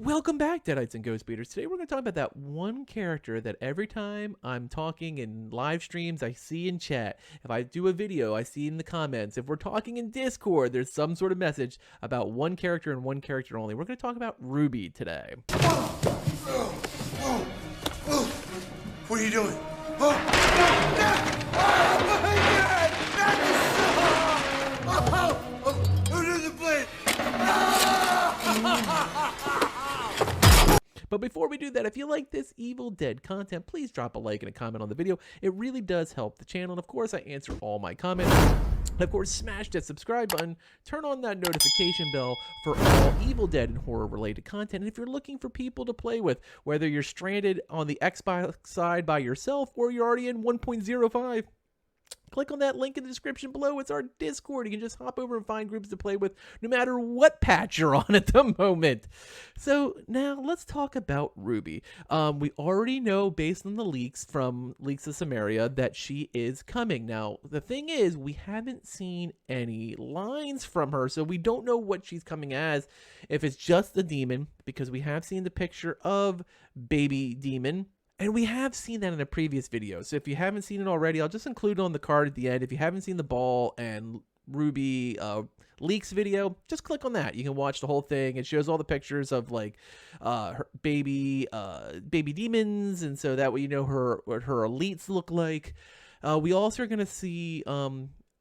Welcome back, Deadites and Ghost Beaters. Today we're going to talk about that one character that every time I'm talking in live streams, I see in chat. If I do a video, I see in the comments. If we're talking in Discord, there's some sort of message about one character and one character only. We're going to talk about Ruby today. What are you doing? Oh my God! Who did the blade? But before we do that, if you like this Evil Dead content, please drop a like and a comment on the video. It really does help the channel. And of course, I answer all my comments. And of course, smash that subscribe button, turn on that notification bell for all Evil Dead and horror related content. And if you're looking for people to play with, whether you're stranded on the Xbox side by yourself or you're already in 1.05, click on that link in the description below. It's our Discord. You can just hop over and find groups to play with no matter what patch you're on at the moment. So now let's talk about Ruby. We already know based on the leaks from Leaks of Samaria that she is coming. Now, the thing is, we haven't seen any lines from her, so we don't know what she's coming as. If it's just a demon, because we have seen the picture of baby demon, and we have seen that in a previous video. So if you haven't seen it already, I'll just include it on the card at the end. If you haven't seen the Ball and Ruby leaks video, just click on that. You can watch the whole thing. It shows all the pictures of like her baby demons, and so that way you know what her elites look like. We also are going to see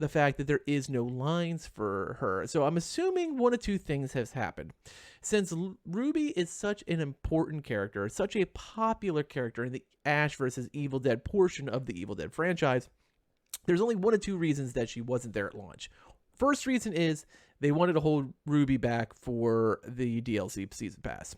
the fact that there is no lines for her. So I'm assuming one of two things has happened. Since Ruby is such an important character, such a popular character in the Ash versus Evil Dead portion of the Evil Dead franchise, there's only one of two reasons that she wasn't there at launch. First reason is they wanted to hold Ruby back for the DLC Season Pass.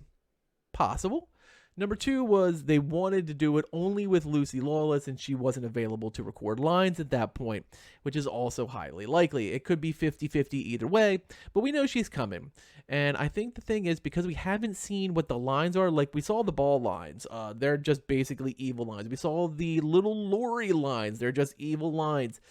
Possible. Number two was they wanted to do it only with Lucy Lawless, and she wasn't available to record lines at that point, which is also highly likely. It could be 50-50 either way, but we know she's coming. And I think the thing is, because we haven't seen what the lines are, like we saw the Ball lines, they're just basically evil lines. We saw the little Lori lines, they're just evil lines.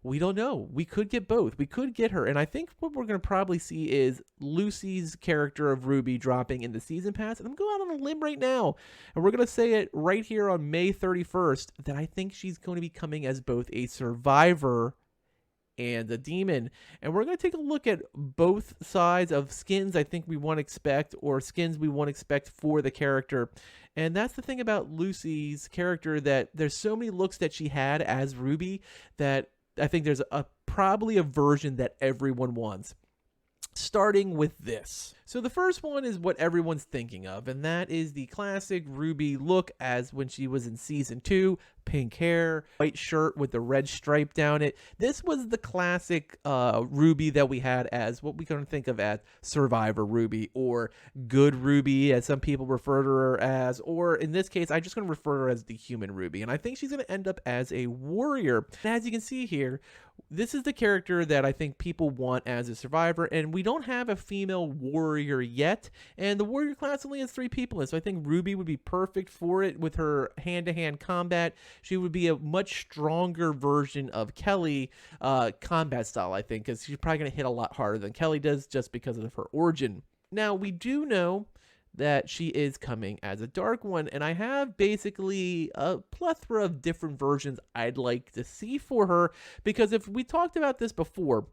We don't know. We could get both. We could get her. And I think what we're going to probably see is Lucy's character of Ruby dropping in the Season Pass. And I'm going out on a limb right now. And we're going to say it right here on May 31st that I think she's going to be coming as both a survivor and a demon. And we're going to take a look at both sides of skins I think we want to expect, or skins we want to expect for the character. And that's the thing about Lucy's character, that there's so many looks that she had as Ruby that I think there's probably a version that everyone wants, starting with this. So the first one is what everyone's thinking of, and that is the classic Ruby look as when she was in Season 2, pink hair, white shirt with the red stripe down it. This was the classic Ruby that we had as what we can think of as Survivor Ruby, or Good Ruby, as some people refer to her as, or in this case, I'm just going to refer to her as the Human Ruby, and I think she's going to end up as a warrior. And as you can see here, this is the character that I think people want as a survivor, and we don't have a female warrior yet, and the warrior class only has 3 people in, so I think Ruby would be perfect for it with her hand-to-hand combat. She would be a much stronger version of Kelly combat style, I think, because she's probably going to hit a lot harder than Kelly does just because of her origin. Now, we do know that she is coming as a Dark One, and I have basically a plethora of different versions I'd like to see for her, because if we talked about this before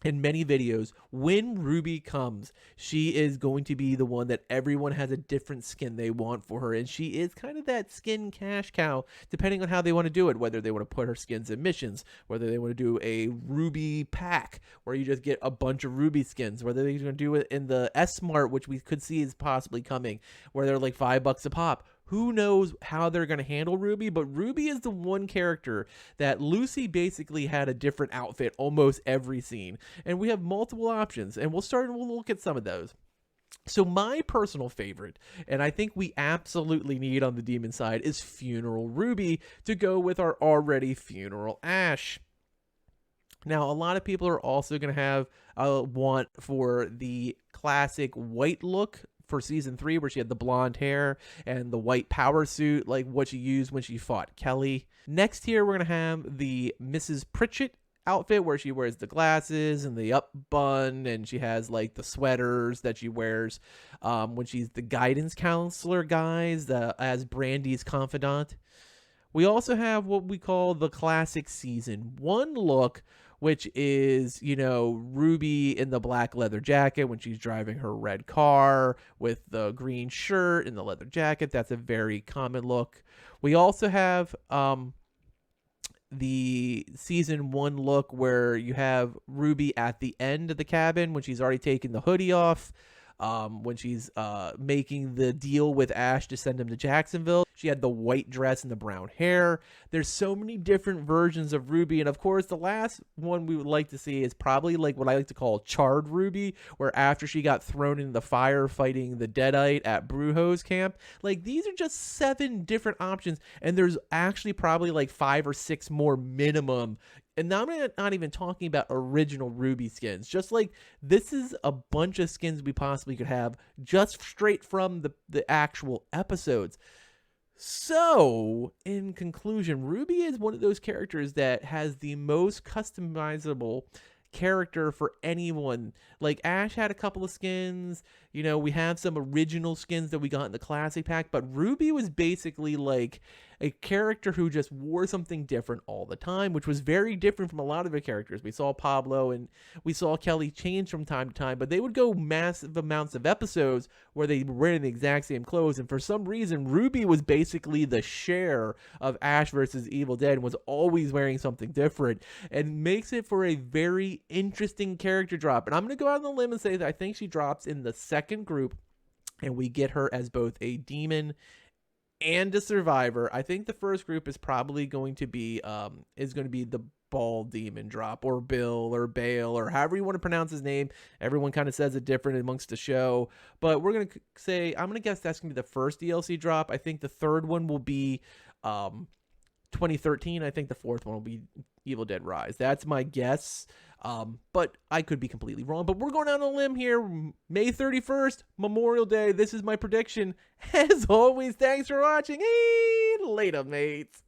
in many videos, when Ruby comes, she is going to be the one that everyone has a different skin they want for her, and she is kind of that skin cash cow depending on how they want to do it, whether they want to put her skins in missions, whether they want to do a Ruby pack where you just get a bunch of Ruby skins, whether they're going to do it in the S-Mart, which we could see is possibly coming, where they're like $5 a pop. Who knows how they're going to handle Ruby, but Ruby is the one character that Lucy basically had a different outfit almost every scene. And we have multiple options, and we'll look at some of those. So my personal favorite, and I think we absolutely need on the demon side, is Funeral Ruby to go with our already Funeral Ash. Now, a lot of people are also going to have a want for the classic white look for Season 3, where she had the blonde hair and the white power suit, like what she used when she fought Kelly. Next here, we're going to have the Mrs. Pritchett outfit where she wears the glasses and the up bun, and she has like the sweaters that she wears when she's the guidance counselor, guys, as Brandy's confidant. We also have what we call the classic season 1 look, which is, you know, Ruby in the black leather jacket when she's driving her red car with the green shirt and the leather jacket. That's a very common look. We also have the season 1 look where you have Ruby at the end of the cabin when she's already taken the hoodie off. When she's making the deal with Ash to send him to Jacksonville. She had the white dress and the brown hair. There's so many different versions of Ruby. And of course, the last one we would like to see is probably like what I like to call charred Ruby, where after she got thrown in the fire fighting the Deadite at Brujo's camp. Like, these are just 7 different options. And there's actually probably like 5 or 6 more minimum. And now I'm not even talking about original Ruby skins. Just like, this is a bunch of skins we possibly could have just straight from the actual episodes. So, in conclusion, Ruby is one of those characters that has the most customizable character for anyone. Like, Ash had a couple of skins, you know, we have some original skins that we got in the classic pack, but Ruby was basically like a character who just wore something different all the time, which was very different from a lot of the characters. We saw Pablo and we saw Kelly change from time to time, but they would go massive amounts of episodes where they were wearing the exact same clothes, and for some reason Ruby was basically the Cher of Ash versus Evil Dead and was always wearing something different, and makes it for a very interesting character drop. And I'm going to go out on the limb and say that I think she drops in the second group, and we get her as both a demon and a survivor. I think the first group is probably going to be the ball demon drop, or Bill or Bale, or however you want to pronounce his name. Everyone kind of says it different amongst the show, but we're going to say, I'm going to guess that's going to be the first DLC drop. I think the third one will be 2013. I think the fourth one will be Evil Dead Rise. That's my guess. But I could be completely wrong. But we're going out on a limb here. May 31st, Memorial Day. This is my prediction. As always, thanks for watching. Hey, later, mates.